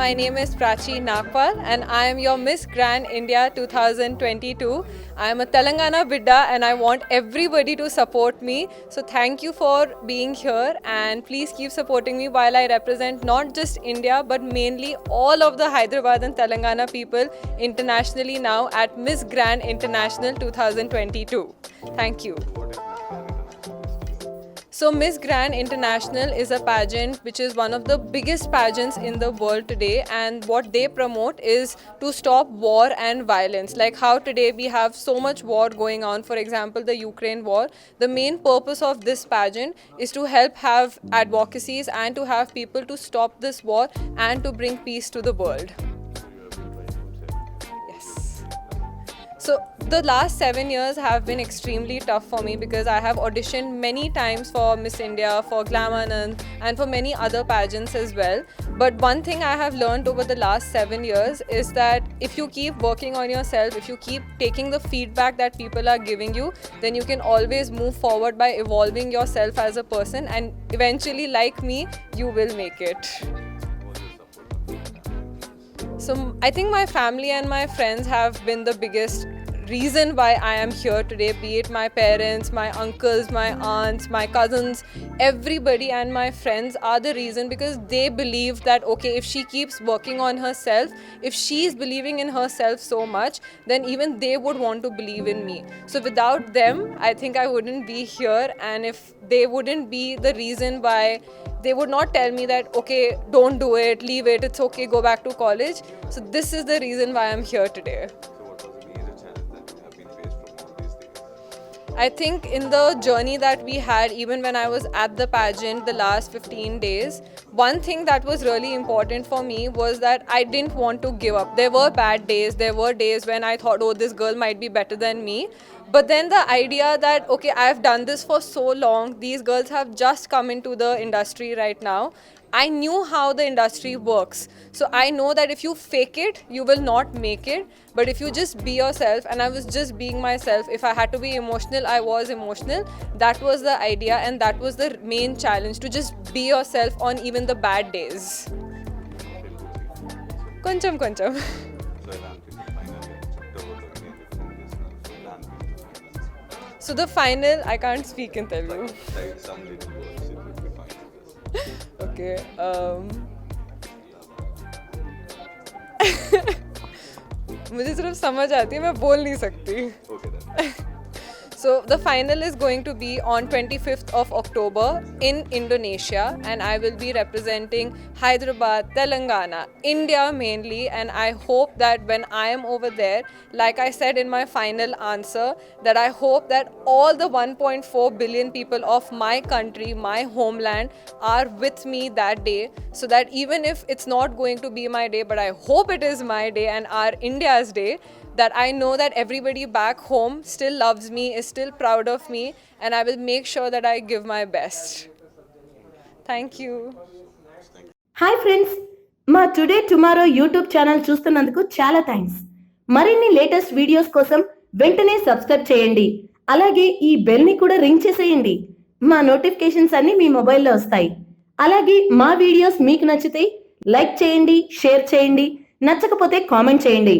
my name is Prachi Nagpal and I am your Miss Grand India 2022. I am a Telangana Bidda and I want everybody to support me. So thank you for being here and please keep supporting me while I represent not just India but mainly all of the Hyderabad and Telangana people internationally now at Miss Grand International 2022. Thank you. So Miss Grand International is a pageant which is one of the biggest pageants in the world today, and what they promote is to stop war and violence. Like how today we have so much war going on, for example the Ukraine war. The main purpose of this pageant is to help have advocacies and to have people to stop this war and to bring peace to the world. So the last 7 years have been extremely tough for me because I have auditioned many times for Miss India, for Glam Anand and for many other pageants as well. But one thing I have learned over the last 7 years is that if you keep working on yourself, if you keep taking the feedback that people are giving you, then you can always move forward by evolving yourself as a person, and eventually, like me, you will make it. So I think my family and my friends have been the biggest reason why I am here today, be it my parents, my uncles, my aunts, my cousins, everybody and my friends are the reason, because they believe that okay, if she keeps working on herself, if she's believing in herself so much, then even they would want to believe in me. So without them, I think I wouldn't be here, and if they wouldn't be the reason why, they would not tell me that okay, don't do it, leave it, it's okay, go back to college. So this is the reason why I'm here today. I think in the journey that we had, even when I was at the pageant the last 15 days, one thing that was really important for me was that I didn't want to give up. There were bad days, there were days when I thought, oh, this girl might be better than me. But then the idea that, okay, I've done this for so long, these girls have just come into the industry right now. I knew how the industry works. So I know that if you fake it, you will not make it. But if you just be yourself, and I was just being myself, if I had to be emotional, I was emotional. That was the idea, and that was the main challenge, to just be yourself on even the bad days. Koncham koncham. So the final, I can't speak in Telugu. Okay. मुझे सिर्फ समझ आती है, मैं बोल नहीं सकती. So the final is going to be on 25th of October in Indonesia, and I will be representing Hyderabad, Telangana, India mainly, and I hope that when I am over there, like I said in my final answer, that I hope that all the 1.4 billion people of my country, my homeland, are with me that day, so that even if it's not going to be my day, but I hope it is my day and our India's day, that I know that everybody back home still loves me, is still proud of me, and I will make sure that I give my best. Thank you. Hi friends, మా today tomorrow YouTube channel చూస్తున్నందుకు చాలా thanks. మరిన్ని latest videos కోసం వెంటనే subscribe చేయండి. అలాగే ఈ bell ని కూడా రింగ్ చేసేయండి. మా నోటిఫికేషన్స్ అన్ని మీ మొబైల్లో వస్తాయి. అలాగే మా వీడియోస్ మీకు నచ్చితే లైక్ చేయండి, షేర్ చేయండి, నచ్చకపోతే కామెంట్ చేయండి.